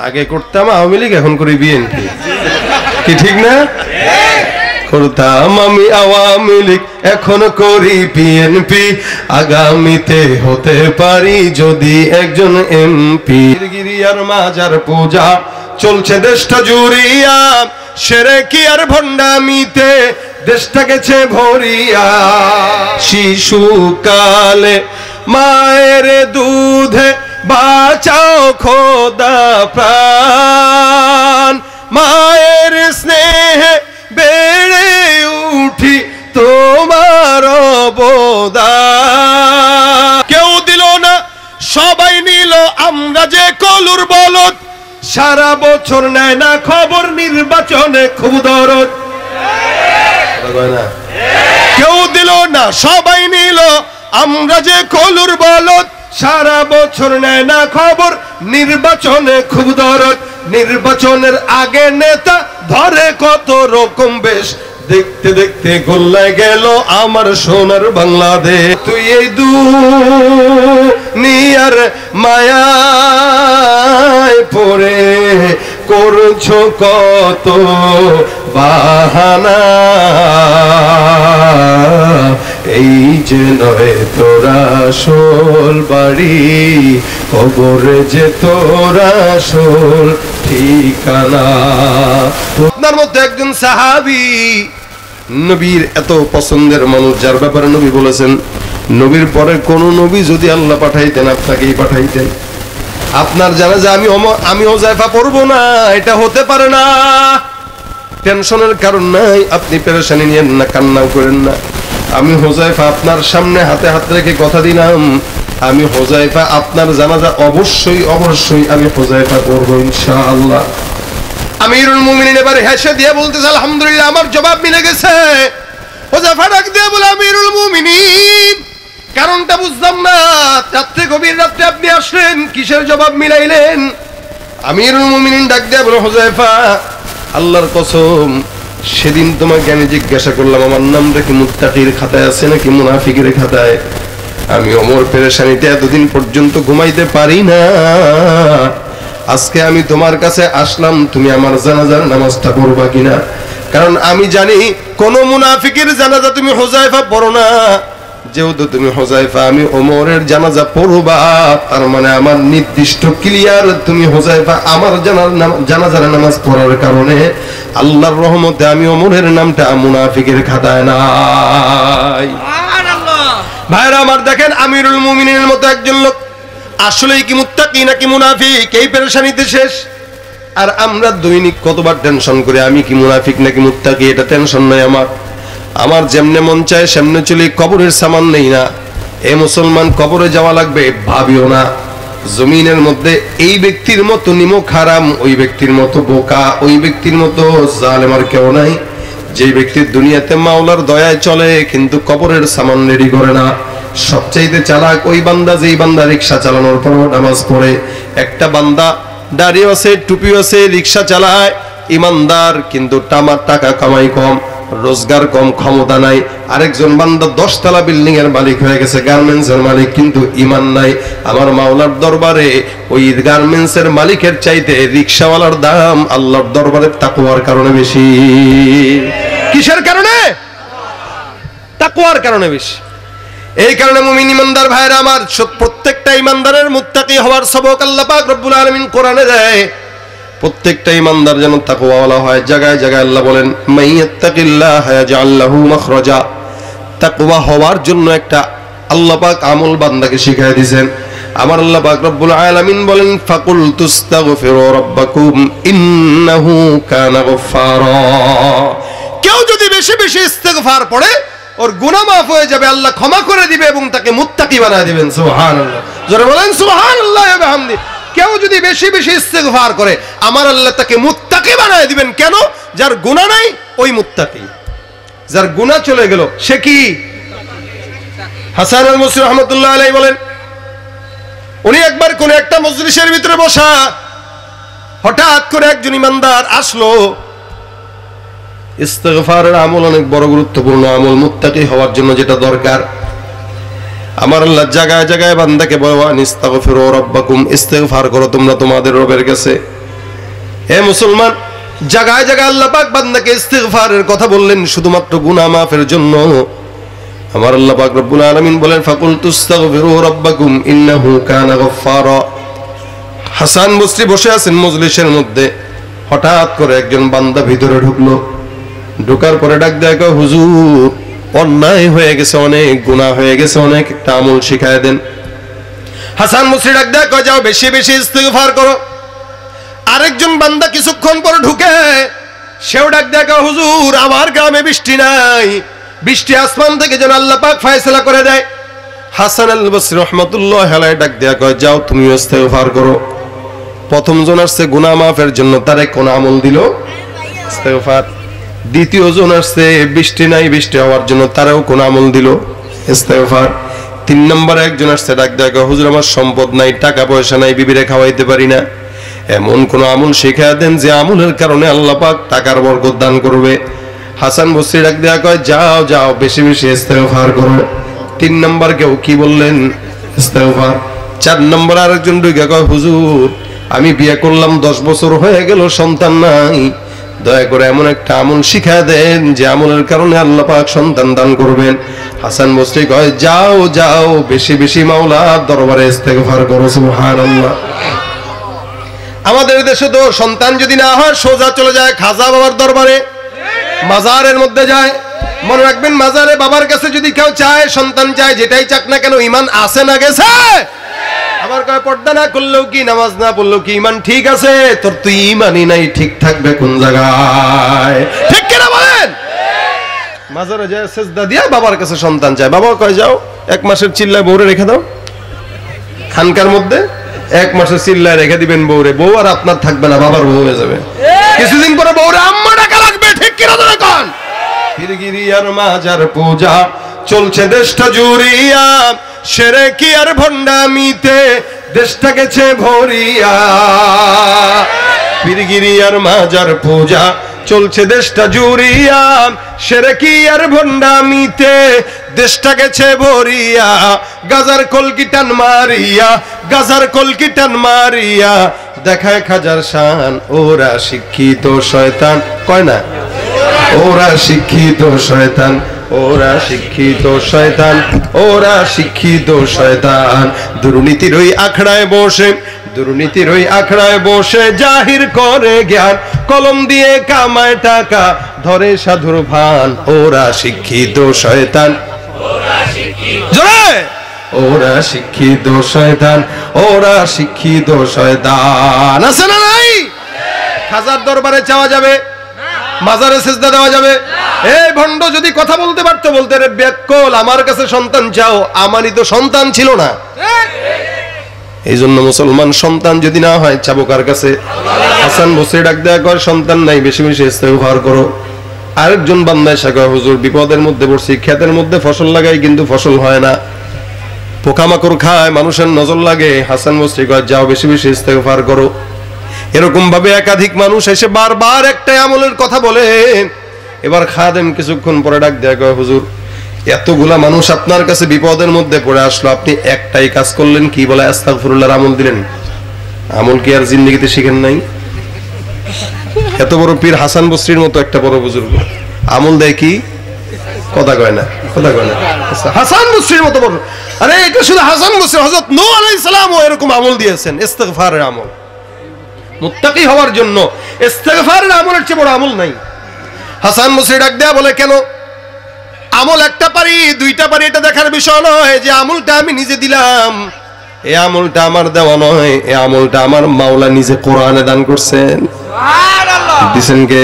আগে করতাম আওয়ামী লীগ, এখন করি বিএনপি, কি ঠিক না? করতাম আমি আওয়ামী লীগ, এখন করি বিএনপি, আগামীতে হতে পারি যদি একজন এমপি। গিরিয়ার মাজার পূজা চলছে দেশটা জুড়িয়া, শিরকি আর ভণ্ডামিতে দেশটা গেছে ভরিয়া। শিশুকালে মায়ের দুধে বাঁচাও খোদা প্রাণ, মায়ের স্নেহে বেড়ে উঠি তোমার অবদান। কেউ দিল না সবাই নিল, আমরা যে কলুর বলদ, সারা বছর নেয় না খবর, নির্বাচনে খুব দরদ। কেউ দিল না সবাই নিল, আমরা যে কলুর বলদ, সারা বছর নেয় না খবর, নির্বাচনে খুব দরদ। নির্বাচনের আগে নেতা ধরে কত রকম বেশ, দেখতে দেখতে গোল্লায় গেল আমার সোনার বাংলাদেশ। তুই এই দুনিয়ার মায়ায় পড়ে করছো কত বাহানা, এই যে নয় তোরা আসল বাড়ি, কবরে যে তোরা আসল ঠিকানা। আপনার মধ্যে একজন সাহাবী, নবীর এত পছন্দের মানুষ, যার ব্যাপারে নবী বলেছেন নবীর পরে কোন নবী যদি আল্লাহ পাঠাইতেন আপনাকেই পাঠাইতেন। আপনার জানাজা আমি হুযায়ফা পড়বো না, এটা হতে পারে না। টেনশনের কারণ নাই, আপনি পেরেশানি নিয়েন না, কান্নাও করেন না। আমি হুযায়ফা আপনার সামনে হাতে হাত রেখে কথা দিলাম, আমি হুযায়ফা আপনার জানাজা অবশ্যই অবশ্যই আমি হুযায়ফা পড়বো ইনশাআল্লাহ। আমিরুল মুমিনিন এবারে হেসে দিয়ে বলতেছে আলহামদুলিল্লাহ, আমার জবাব মিলে গেছে। হুযায়ফা ডাক দিয়ে বলে আমিরুল মুমিনিন, কারণটা বুঝলাম না, রাত্রে গভীর রাত্রে আপনি আসলেন, কিসের জবাব মিলাইলেন? আমিরুল মুমিনিন ডাক দিয়ে বলে হুযায়ফা, আল্লাহর কসম, সেদিন তোমাকে আমি জিজ্ঞাসা করলাম আমার নামটা কি মুত্তাকির খাতায় আছে নাকি মুনাফিকের খাতায়। আমি ওমর পেরেশানিতে এতদিন পর্যন্ত ঘুমাইতে পারি না। আজকে আমি তোমার কাছে আসলাম, তুমি আমার জানাজার নামাজটা পড়বা কিনা? কারণ আমি জানি কোন মুনাফিকের জানাজা তুমি হুযায়ফা পড়ো না। যেহেতু তুমি হুযায়ফা আমি ওমরের জানাজা পড়বা, তার মানে আমার নির্দিষ্ট ক্লিয়ার, তুমি হুযায়ফা আমার জানাজার নামাজ পড়ার কারণে আল্লাহর রহমতে আমি ওমরের নামটা মুনাফিকের খাতায় নাই। সুবহানাল্লাহ। ভাইরা আমার, দেখেন আমিরুল মুমিনিনের মতো একজন লোক আসলেই কি মুত্তাকি নাকি মুনাফিক, এই পেরেশানিতে শেষ। আর আমরা দৈনিক কতবার টেনশন করি আমি কি মুনাফিক নাকি মুত্তাকি, এটা টেনশন নাই আমার। আমার যেমনে মন চায় সেমনে চলি, কবরের সামান নেই না। এ মুসলমান কবরে যাওয়া লাগবে ভাবিও না। জমিনের মধ্যে এই ব্যক্তির মতো নিমক হারাম, ওই ব্যক্তির মতো বোকা, ওই ব্যক্তির মতো জালেম আর কেউ নাই। যে ব্যক্তি দুনিয়াতে মাওলার দয়ায় চলে কিন্তু কবরের সামান রেডি করে না। সবচাইতে চালাক ওই বান্দা যেই বান্দা রিক্সা চালানোর পর নামাজ পড়ে। একটা বান্দা দাড়িও আছে, টুপিও আছে, রিক্সা চালায়, ইমানদার, কিন্তু টাকা কামাই কম, রোজগার কম, ক্ষমতা নাই। আরেকজন বান্দা 10 তলা বিল্ডিং এর মালিক হয়ে গেছে, গার্মেন্টস এর মালিক, কিন্তু ঈমান নাই। আমার মাওলার দরবারে ওই গার্মেন্টস এর মালিকের চাইতে রিকশাওয়ালার দাম আল্লাহর দরবারে তাকওয়ার কারণে বেশি। কিসের কারণে? তাকওয়ার কারণে বেশি। এই কারণে মুমিন ইমানদার ভাইরা আমার, প্রত্যেকটা ইমানদারের মুত্তাকি হওয়ার সবক আল্লাহ পাক রব্বুল আলামিন কোরআনে দেয়। প্রত্যেকটা ইমানদার যেন তাকওয়াওয়ালা হয়। জায়গায় জায়গায় আল্লাহ বলেন মাইয়াত্তাকিল্লাহা ইয়াজআল লাহু মাখরাজা। তাকওয়া হওয়ার জন্য একটা আল্লাহ পাক আমল বান্দাকে শিখিয়ে দিয়েছেন। আমার আল্লাহ পাক রব্বুল আলামিন বলেন ফাকুল তুস্তাগফিরু রাব্বাকুম ইন্নাহু কানা গফফারা। কেউ যদি বেশি বেশি ইস্তিগফার পড়ে ওর গুনাহ মাফ হয়ে যাবে, আল্লাহ ক্ষমা করে দিবে এবং তাকে মুত্তাকি বানায় দিবেন। সুবহানাল্লাহ, জোরে বলেন সুবহানাল্লাহ ওয়া বিহামদি। কেউ যদি বেশি বেশি ইস্তিগফার করে আমার আল্লাহ তাকে মুত্তাকি বানায় দিবেন। কেন? যার গুনাহ নাই ওই মুত্তাকি, যার গুনাহ চলে গেল সে কি? হাসান আল বসরি রাহমাতুল্লাহ আলাইহি বলেন, উনি একবার কোন একটা মজলিসের ভিতরে বসা, হঠাৎ করে একজন ইমানদার আসলো। ইস্তিগফারের আমল অনেক বড় গুরুত্বপূর্ণ আমল, মুত্তাকি হওয়ার জন্য যেটা দরকার। আমার আল্লাহ জায়গায় জায়গায় বান্দাকে বলেন ইস্তাগফিরু রাব্বাকুম, ইস্তিগফার করো তোমরা তোমাদের রবের কাছে। হে মুসলমান, জায়গায় জায়গায় আল্লাহ পাক বান্দাকে ইস্তিগফারের কথা বললেন শুধুমাত্র গুনাহ মাফের জন্য। আমার আল্লাহ পাক রব্বুল আলামিন বলেন ফাকুলতু আস্তাগফিরু রাব্বাকুম ইন্নাহু কানা গফফারা। হাসান বসরি বসে আছেন মজলিসের মধ্যে, হঠাৎ করে একজন বান্দা ভিতরে ঢুকলো। ঢোকার পরে ডাক দেয়, কয় হুজুর অন্যায় হয়ে গেছে, অনেক গুনাহ হয়ে গেছে, অনেক একটা আমল শিখায় দেন। হাসান বসরি ডাক দেয়, কয় যাও বেশি বেশি ইস্তিগফার করো। আরেকজন বান্দা কিছুক্ষণ পরে ঢুকে, সেও ডাক দেয়, কয় হুজুর আমার গ্রামে বৃষ্টি নাই, বৃষ্টি আসমান থেকে যেন আল্লাহ পাক ফয়সালা করে দেয়। হাসান আল বসরি রাহমাতুল্লাহ আলাইহি ডাক দেয়া কয় যাও তুমিও ইস্তিগফার করো। প্রথম জন আসছে গুনাহ মাফের জন্য, তারে কোন আমল দিল? ইস্তিগফার। দ্বিতীয় জন আসছে বৃষ্টি নাই, বৃষ্টি হওয়ার জন্য, তারাও কোন আমল দিল? ইস্তিগফার। 3 নম্বরে একজন আসছে ডাক দেয়া কয় হুজুর আমার সম্পদ নাই, টাকা পয়সা নাই, বিবিরে খাওয়াইতে পারি না, এমন কোন আমল শিখায়া দেন যে আমলের কারণে আল্লাহ পাক টাকার বরকত দান করবে। হাসান বসরি ডাক দেয়া কয় যাও যাও বেশি বেশি ইস্তিগফার করো। 3 নম্বর কেউ কি বললেন? ইস্তিগফার। 4 নম্বর আরেকজন ঢুকে কয় হুজুর আমি বিয়ে করলাম 10 বছর হয়ে গেল, সন্তান নাই, দয়া করে এমন একটা আমল শিখায়া দেন যে আমলের কারণে আল্লাহ পাক সন্তান দান করবেন। হাসান বসরি কয় যাও যাও বেশি বেশি মাওলার দরবারে ইস্তিগফার করো। সুবহানাল্লাহ। আমাদের দেশে তো সন্তান যদি না হয় সোজা চলে যায় খাজা বাবার দরবারে, মাজারের মধ্যে যায়। মনে রাখবেন মাজারে বাবার কাছে যদি কেউ চায়, সন্তান চায়, যেটাই চাক না কেন, ইমান আছে না গেছে? আবার কয় পর্দা না করলেও কি, নামাজ না পড়লেও কি ইমান ঠিক আছে? তোর তুই ইমানই নাই, ঠিক থাকবে কোন জায়গায়? ঠিক কিনা বলেন? মাজারে যায় সেজদা দিয়া বাবার কাছে সন্তান চায়। বাবা কয় যাও 1 মাসের চিল্লায় বউরে রেখে দাও খানকার মধ্যে, 1 মাসের চিল্লায় রেখে দিবেন বউরে, বউ আর আপনার থাকবে না, বাবার বউ হয়ে যাবে। কিছুদিন পরে বউরে আম্মা ডাকা লাগবে। ঠিক কিনা দেখুন? পীরগিরিয়ার মাজার পূজা চলছে দেশটা জুড়িয়া, শিরকি আর ভণ্ডামিতে দেশটা গেছে ভরিয়া। পীরগিরিয়ার মাজার পূজা চলছে দেশটা জুড়িয়া, শিরকি আর ভণ্ডামিতে দেশটা গেছে ভরিয়া। গাজার কলকিটান মারিয়া, গাজার কলকিটান মারিয়া দেখায় খাজার শান, ওরা শিক্ষিত শয়তান। কয় না ওরা শিক্ষিত শয়তান, ওরা শিক্ষিত শয়তান, ওরা শিক্ষিত শয়তান। দুর্নীতির ওই আখড়ায় বসে, দুর্নীতির ওই আখড়ায় বসে জাহির করে জ্ঞান, কলম দিয়ে কামায় টাকা, ধরে সাধুর ভান। ওরা শিক্ষিত শয়তান, জোরে ওরা শিক্ষিত শয়তান, ওরা শিক্ষিত শয়তান। আছে না নাই? খাজার দরবারে চাওয়া যাবে, মাজারে সেজদা দেওয়া যাবে। এই ভণ্ড যদি কথা বলতে পারতো, বলতে রে বেকল আমার কাছে সন্তান চাও, আমারই তো সন্তান ছিল না। এই জন্য মুসলমান সন্তান যদি না হয় চাবো কার কাছে? হাসান বসরি ডাক দেয়া কয় সন্তান নাই, বেশি বেশি ইস্তিগফার করো। আরেকজন বান্দা এসে কয় হুজুর বিপদের মধ্যে পড়ছি, ক্ষেতের মধ্যে ফসল লাগাই কিন্তু ফসল হয় না, পোকামাকড় খায়, মানুষের নজর লাগে। হাসান বসরি কয় যাও বেশি বেশি ইস্তিগফার করো। এরকম ভাবে একাধিক মানুষ এসে বারবার একটাই আমলের কথা বলে। এবার খাদেম কিছুক্ষণ পরে ডাক দেয়া কয় হুজুর এতগুলা মানুষ আপনার কাছে বিপদের মধ্যে পড়ে আসলো, আপনি একটাই কাজ করলেন, কি বলে? আস্তাগফিরুল্লাহর আমল দিলেন। আমল কি আর জিন্দেগিতে শিখেন নাই? এত বড় পীর হাসান বসরির মতো একটা বড় বুজুর্গ আমল দেয় কি? কথা কয় না, কথা কয় না। হাসান বসরির মতো বড়, আরে এটা শুধু হাসান বসরি, হযরত নূহ আলাইহিস সালামও এরকম আমল দিয়েছেন, ইস্তিগফারের আমল। মুত্তাকি হওয়ার জন্য ইস্তিগফারের আমলের চেয়ে বড় আমল নাই। হাসান বসরি ডাক দেয়া বলে কেন? আমল একটা পারি, দুইটা পারি, এটা দেখার বিষয় নয় যে আমলটা আমি নিজে দিলাম, এই আমলটা আমার দেওয়া নয়, এই আমলটা আমার মাওলা নিজে কোরআনে দান করছেন। সুবহানাল্লাহ। দিছেন কে?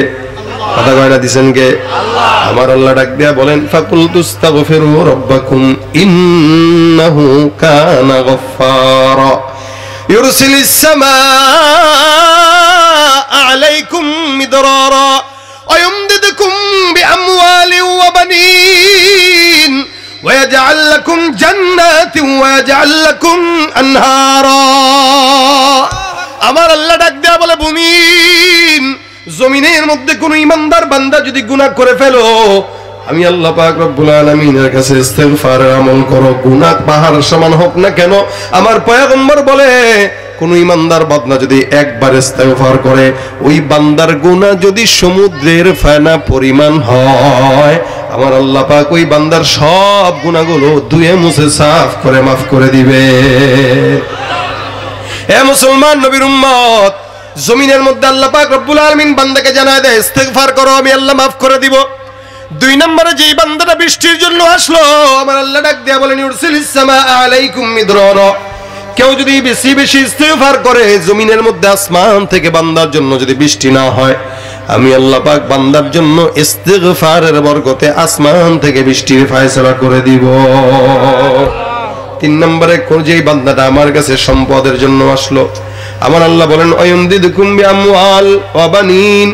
কথা কয় না, দিছেন কে? আল্লাহ। আমার আল্লাহ ডাক দেয়া বলেন ফাকুলতু আস্তাগফিরু রাব্বাকুম ইন্নাহু কানা গফফারা ইউরসিলিস সামাআ আলাইকুম মিদরারা ويمددكم بأموال وبنين ويجعل لكم جنات ويجعل لكم أنهارا। আমার আল্লাহ ডাক দেয়া বলে মুমিন, জমিনের মধ্যে কোন ইমানদার বান্দা যদি গুনাহ করে ফেলো, আমি আল্লাহ পাক রব্বুল আলামিনের কাছে ইস্তিগফারের আমল করো, গুনাহ পাহাড় সমান হোক না কেন, আমার পয়গম্বর বলে কোন ইমানদার বান্দা যদি একবার ইস্তেগফার করে, ওই বান্দার গুনাহ যদি সমুদ্রের ফেনা পরিমাণ হয়, আমার আল্লাহ পাক ওই বান্দার সব গুনাহগুলো ধুয়ে মুছে সাফ করে মাফ করে দিবে। হে মুসলমান নবীর উম্মত, জমিনের মধ্যে আল্লাহ পাক রব্বুল আলামিন বান্দাকে জানায় দেয় ইস্তেগফার করো, আমি আল্লাহ মাফ করে দিব। 2 নম্বরে যেই বান্দাটা বৃষ্টির জন্য আসলো, আমার আল্লাহ ডাক দিয়া বলেন ইউরসিলিস সামা আলাইকুম মিদরারা। কেউ যদি বেশি বেশি ইস্তেগফার করে, জমিনের মধ্যে আসমান থেকে বান্দার জন্য যদি বৃষ্টি না হয়, আমি আল্লাহ পাক বান্দার জন্য ইস্তেগফারের বরকতে আসমান থেকে বৃষ্টির ফয়সালা করে দিব। 3 নম্বরে যেই বান্দাটা আমার কাছে সম্পদের জন্য আসলো, আমার আল্লাহ বলেন আয়ুমদিদুকুম বিআমওয়াল ওয়া বানিন।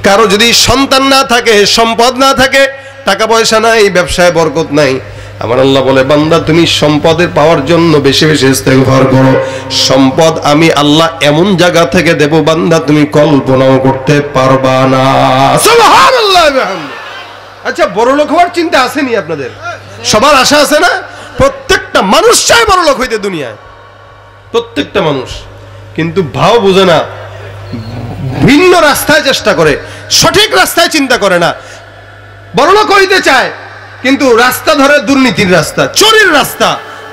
কারো যদি সন্তান না থাকে, সম্পদ না থাকে, টাকা পয়সা নাই, ব্যবসায় বরকত নাই, আমার আল্লাহ বলে বান্দা তুমি সম্পদের পাওয়ার জন্য বেশি বেশি ইস্তেগফার করো। সম্পদ আমি আল্লাহ এমন জায়গা থেকে দেব বান্দা তুমি কল্পনাও করতে পারবা না। সুবহানাল্লাহ। আচ্ছা, বড় লোক হওয়ার চিন্তা আসেনি আপনাদের? সবার আশা আছে না? প্রত্যেকটা মানুষ চায় বড় লোক হইতে দুনিয়ায়, প্রত্যেকটা মানুষ, কিন্তু ভাও বুঝে না, ভিন্ন রাস্তায় চেষ্টা করে, সঠিক রাস্তায় চিন্তা করে না। বড়লোক হইতে চায় কিন্তু রাস্তা ধরে দুর্নীতির রাস্তা, চোরের রাস্তা,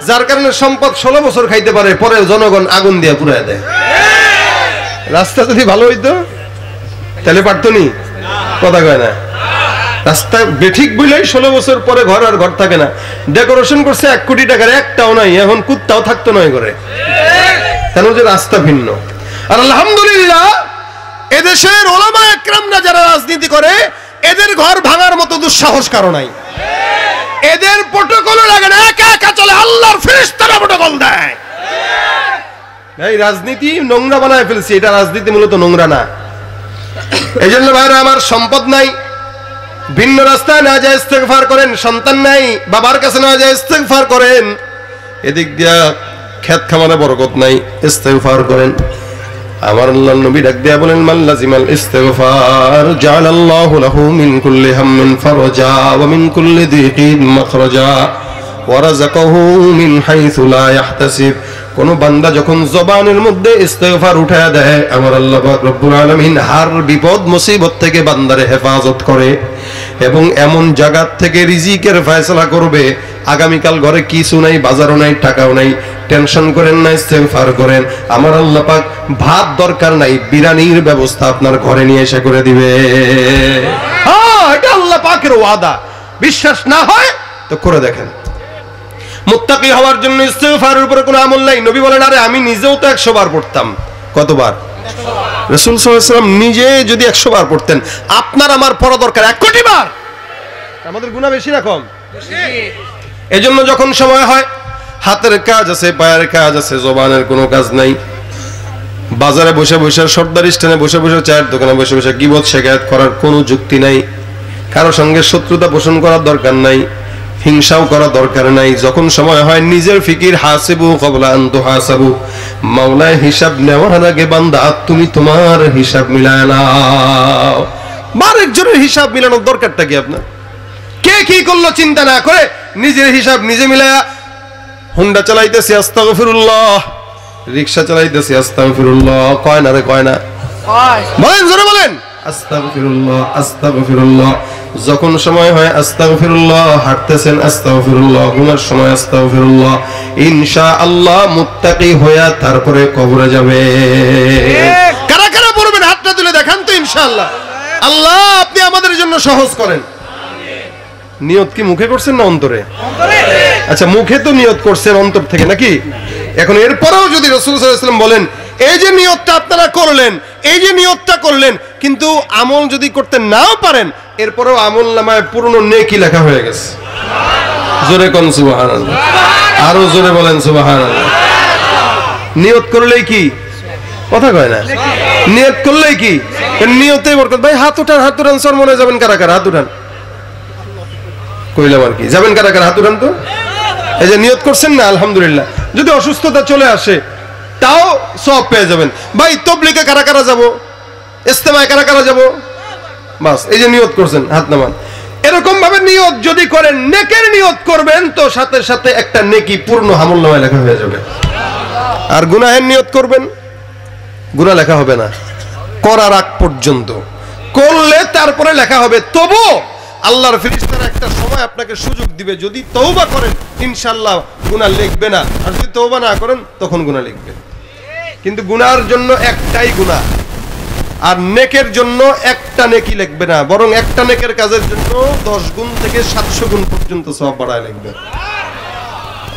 যার কারণে সম্পদ 16 বছর খাইতে পারে, পরে জনগণ আগুন দিয়ে পুড়ায় দেয়। রাস্তা যদি ভালো হইতো তাহলে পারতো নি? কথা কয় না। রাস্তা বেঠিক বুঝলেই 16 বছর পরে ঘর আর ঘর থাকে না। ডেকোরেশন করছে 1 কোটি টাকার, একটাও নাই, এখন কুত্তাও থাকতো নয় করে, কেন যে রাস্তা ভিন্ন। আর আলহামদুলিল্লাহ এদেশের ওলামা একরামরা যারা রাজনীতি করে, এদের ঘর ভাঙার মতো দুঃসাহস কারো নাই। এদের প্রটোকল লাগে না, একা একা চলে, আল্লাহর ফেরেশতারা প্রটোকল দেয়। এই রাজনীতি নোংরা বানায় ফেলছে, এটা রাজনীতি মূলত নোংরা না। এইজন্য ভাইরা আমার, সম্পদ নাই, ভিন্ন রাস্তায় না যায় ইস্তেগফার করেন। সন্তান নাই, বাবার কাছে না যায় ইস্তেগফার করেন। এদিক দিয়া খেত খামারে বরকত নাই, ইস্তেগফার করেন। আমার আল্লাহর নবী ডাক দিয়া বলেন মান লাজিমাল ইস্তিগফার জাআলাল্লাহু লাহু মিন কুল্লি হাম্মিন ফারজা ওয়া মিন কুল্লি দিকিন মাখরাজা ওয়া রাযাকাহু মিন হাইসু লা ইয়াহতাসিব। কোন বান্দা যখন জবানের মধ্যে ইস্তিগফার উঠায়া দেয়, আমার আল্লাহ পাক রব্বুল আলামিন হার বিপদ মুসিবত থেকে বান্দারে হেফাজত করে এবং এমন জায়গা থেকে রিজিকের ফয়সালা করবে। আগামীকাল ঘরে কিছু নাই, বাজারও নাই, টাকাও নাই, টেনশন করেন না, ইস্তেগফার করেন। আমার আল্লাহ পাক ভাত দরকার নাই, বিরিয়ানির ব্যবস্থা আপনার ঘরে নিয়ে এসে করে দিবে। হ্যাঁ, এটা আল্লাহ পাকের ওয়াদা। বিশ্বাস না হয় তো করে দেখেন। মুত্তাকি হওয়ার জন্য ইস্তেগফারের উপরে কোনো আমল নাই। নবী বলেন আরে আমি নিজেও তো 100 বার পড়তাম। কতবার? রাসূল সাল্লাল্লাহু আলাইহি ওয়াসাল্লাম নিজে যদি 100 বার পড়তেন, আপনার আমার পড়া দরকার 1 কোটি বার। আমাদের গুনাহ বেশি না কম? বেশি। এজন্য যখন সময় হয়, হাতের কাজ আছে, পায়ের কাজ আছে, জবানের কোনো কাজ নাই, বাজারে বসে বসে, সর্দার স্ট্যান্ডে বসে বসে, চায়ের দোকানে বসে বসে গীবত শিকায়াত করার কোনো যুক্তি নাই। কারো সঙ্গে শত্রুতা পোষণ করার দরকার নাই, হিংসাও করা দরকার নাই। যখন সময় হয় নিজের ফিকির, হাসিবু ক্বাবলা আন তুহাসাবু, মাওলায় হিসাব নেওয়ার আগে বান্দা তুমি তোমার হিসাব মিলায় নাও। আরেকজনের হিসাব মিলানোর দরকারটা কি আপনার? কে কি করলো চিন্তা না করে নিজের হিসাব নিজে মিলায়া, হুন্ডা চালাইতেছি আস্তাগফিরুল্লাহ, রিকশা চালাইতেছি আস্তাগফিরুল্লাহ, কয় না রে? কয় না? বলেন, জোরে বলেন, আস্তাগফিরুল্লাহ আস্তাগফিরুল্লাহ। যখন সময় হয় আস্তাগফিরুল্লাহ, হাঁটতেছেন আস্তাগফিরুল্লাহ, ঘুমার সময় আস্তাগফিরুল্লাহ। ইনশাআল্লাহ মুত্তাকি হইয়া তারপরে কবরে যাবে। কারা কারা পড়বেন হাতটা তুলে দেখান তো ইনশাআল্লাহ। আল্লাহ আপনি আমাদের জন্য সহজ করেন। নিয়ত কি মুখে করছেন না অন্তরে? আচ্ছা, মুখে তো নিয়ত করছেন, অন্তর থেকে নাকি? এখন এরপরেও যদি রাসূল সাল্লাল্লাহু আলাইহি ওয়াসাল্লাম বলেন এই যে নিয়তটা আপনারা করলেন, এই যে নিয়তটা করলেন, কিন্তু আমল যদি করতে নাও পারেন, এরপরেও আমল নামায় পূর্ণ নেকি লেখা হয়ে গেছে। জোরে কোন সুবহানাল্লাহ, আরো জোরে বলেন সুবহানাল্লাহ। নিয়ত করলেই কি? কথা কয় না। নিয়ত করলেই কি? নিয়তেই বরকত। ভাই হাত উঠান, হাত উঠান, সর মনে যাবেন কারা কারা? হাত উঠান। কইলাম আর কি, যাবেন কারা কারা? হাত উঠান তো। এই যে নিয়ত করছেন না, আলহামদুলিল্লাহ। যদি অসুস্থতা চলে আসে তাও সব পেয়ে যাবেন। ভাই তাবলীগে কারা কারা যাব? ইজতেমায় কারা কারা যাব? বাস, এই যে নিয়ত করছেন, হাত নামান। এরকম ভাবে নিয়ত যদি করেন, নেকের নিয়ত করবেন, তো সাথে সাথে একটা নেকি পূর্ণ আমলনামায় লেখা হয়ে যাবে। আর গুনাহের নিয়ত করবেন, গুনাহ লেখা হবে না করার আগ পর্যন্ত। করলে তারপরে লেখা হবে। তবু আল্লাহর ফেরেশতারা একটা সময় আপনাকে সুযোগ দিবে, যদি তওবা করেন ইনশাআল্লাহ গুনাহ লিখবে না, আর যদি তওবা না করেন তখন গুনাহ লিখবে। কিন্তু গুনার জন্য একটাই গুনাহ, আর নেকের জন্য একটা নেকি লিখবে না, বরং একটা নেকের কাজের জন্য 10 গুণ থেকে 700 গুণ পর্যন্ত সওয়াব বাড়ায় লিখবে।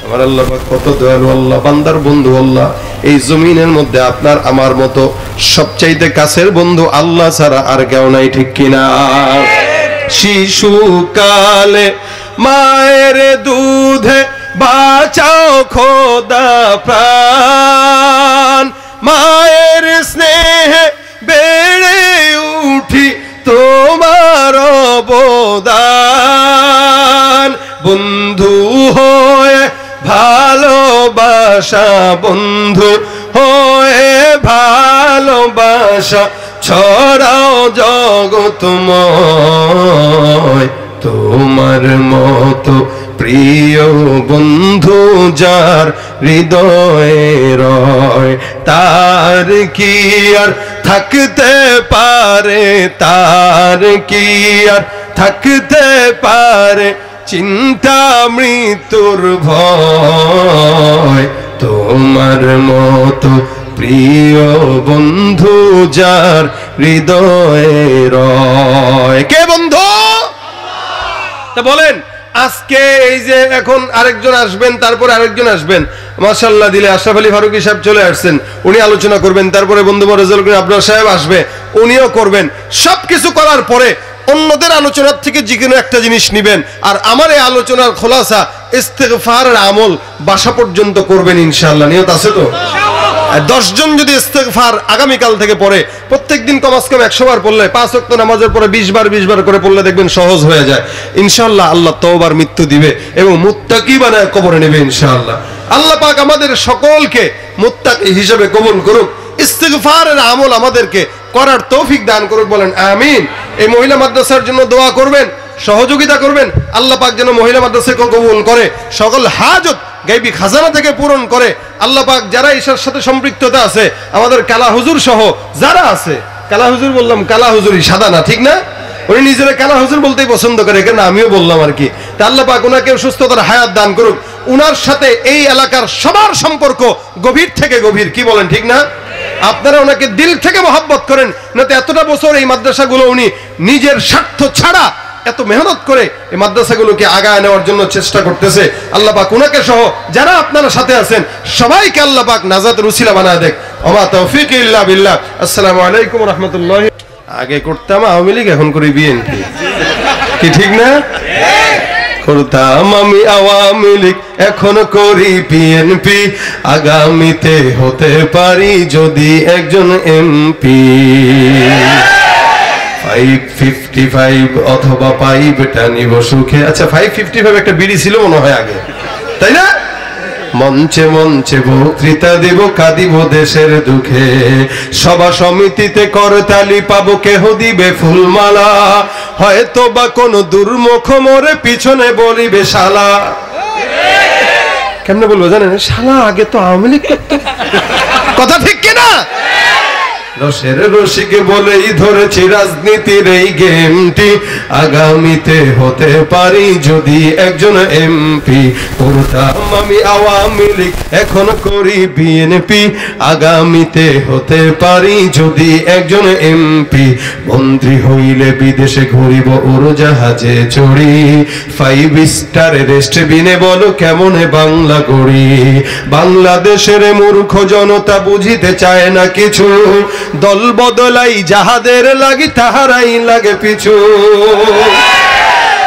আমার আল্লাহ কত দয়ালু আল্লাহ, বান্দার বন্ধু আল্লাহ। এই জমিনের মধ্যে আপনার আমার মতো সবচাইতে কাছের বন্ধু আল্লাহ ছাড়া আর কেউ নাই, ঠিক কিনা? শিশুকালে মায়ের দুধে বাঁচাও খোদা প্রাণ, মায়ের স্নেহে বেড়ে উঠি তোমার অবদান। বন্ধু হয়ে ভালোবাসা, বন্ধু হয়ে ভালোবাসা ছড়াও জগতময়। তোমার মতো প্রিয় বন্ধু যার হৃদয়ে রয়, তার কি আর থাকতে পারে, তার কি আর থাকতে পারে চিন্তা মৃত্যুর ভয়। তোমার মতো প্রিয় বন্ধু যার হৃদয়ে রয়। কে বন্ধু? তা বলেন আজকে এই যে এখন আরেকজন আসবেন, তারপরে আরেকজন আসবেন, মাশাআল্লাহ দিলে আশরাফ আলী ফারুকী সাহেব চলে আসছেন, উনি আলোচনা করবেন, তারপরে বন্ধু রেজাউল করিম আবরার সাহেব আসবে, উনিও করবেন। সবকিছু করার পরে অন্যদের আলোচনার থেকে যে কোনো একটা জিনিস নিবেন, আর আমার এই আলোচনার খোলাসা ইস্তেগফারের আমল বাসা পর্যন্ত করবেন ইনশাআল্লাহ। নিয়ত আছে তো? 10 জন যদি ইস্তেগফার আগামীকাল থেকে পড়ে, প্রত্যেকদিন কমাস কম 100 বার পড়লে, 5 ওয়াক্ত নামাজের পরে 20 বার করে পড়লে দেখবেন সহজ হয়ে যায় ইনশাআল্লাহ। আল্লাহ তওবার মৃত্যু দিবে এবং মুত্তাকি বানায় কবরে নেবে ইনশাআল্লাহ। আল্লাহ পাক আমাদের সকলকে মুত্তাকি হিসেবে কবুল করুক। ইস্তেগফারের আমল আমাদেরকে করার তৌফিক দান করুক, বলেন আমিন। এই মহিলা মাদ্রাসার জন্য দোয়া করবেন, সহযোগিতা করবেন। আল্লাহ পাক যেন মহিলা মাদ্রাসাকে কবুল করে, সকল হাজত গায়বী খাজানা থেকে পূরণ করে। আল্লাহ পাক যারা ঈশার সাথে সম্পৃক্ততা আছে, আমাদের কালা হুজুর সহ যারা আছে, কালা হুজুর বললাম, কালা হুজুরই সাদা না, ঠিক না? উনি নিজেরা কালা হুজুর বলতেই পছন্দ করে, কেন আমিও বললাম আর কি। তা আল্লাহ পাক ওনাকে সুস্থতার হায়াত দান করুক। উনার সাথে এই এলাকার সবার সম্পর্ক গভীর থেকে গভীর, কি বলেন ঠিক না? আপনারা ওনাকে দিল থেকে মহব্বত করেন, না তো এতটা বছর এই মাদ্রাসাগুলো উনি নিজের স্বার্থ ছাড়া এত মেহনত করে এই মাদ্রাসাগুলোকে আগায় নেওয়ার জন্য চেষ্টা করতেছে। আল্লাহ পাক উনাকে সহ যারা আপনারা সাথে আছেন সবাইকে আল্লাহ পাক নাজাতের উসিলা বানায় দেখ। ওয়া তাওফীক ইল্লা বিল্লাহ। আসসালামু আলাইকুম ওয়া রাহমাতুল্লাহ। আগে করতাম আওয়ামী লীগ, এখন করি বিএনপি, কি ঠিক না? করতাম আমি আওয়ামী লীগ, এখন করি বিএনপি, আগামীতে হতে পারি যদি একজন এমপি। 555 অথবা পাইপটা নিব সুখে। আচ্ছা 555 একটা বিড়ি ছিল মনে হয় আগে, তাই না? মঞ্চে মঞ্চে বক্তৃতা দিব, কাঁদিব দেশের দুঃখে, সভা সমিতিতে করতালি পাবো, কেহ দিবে ফুলমালা, হয়তো বা কোন দুর্মুখ মোরে পিছনে বলিবে শালা। কেমনে বলবো জানেন? শালা আগে তো আওয়ামী লীগ করতো। কথা ঠিক কিনা? রসের রসিকে বলেই ধরেছি রাজনীতির এই গেমটি, আগামীতে হতে পারি যদি একজন এমপি। করতাম আমি আওয়ামী লীগ, এখন করি বিএনপি, আগামীতে হতে পারি যদি একজন এমপি। মন্ত্রী হইলে বিদেশে ঘুরিব উড়োজাহাজে চড়ি, 5 স্টার রেস্টবিনে বলো কেমনে বাংলা করি। বাংলাদেশের মূর্খ জনতা বুঝিতে চায় না কিছু, দল বদলাই যাহাদের লাগি তাহারাই লাগে পিছু।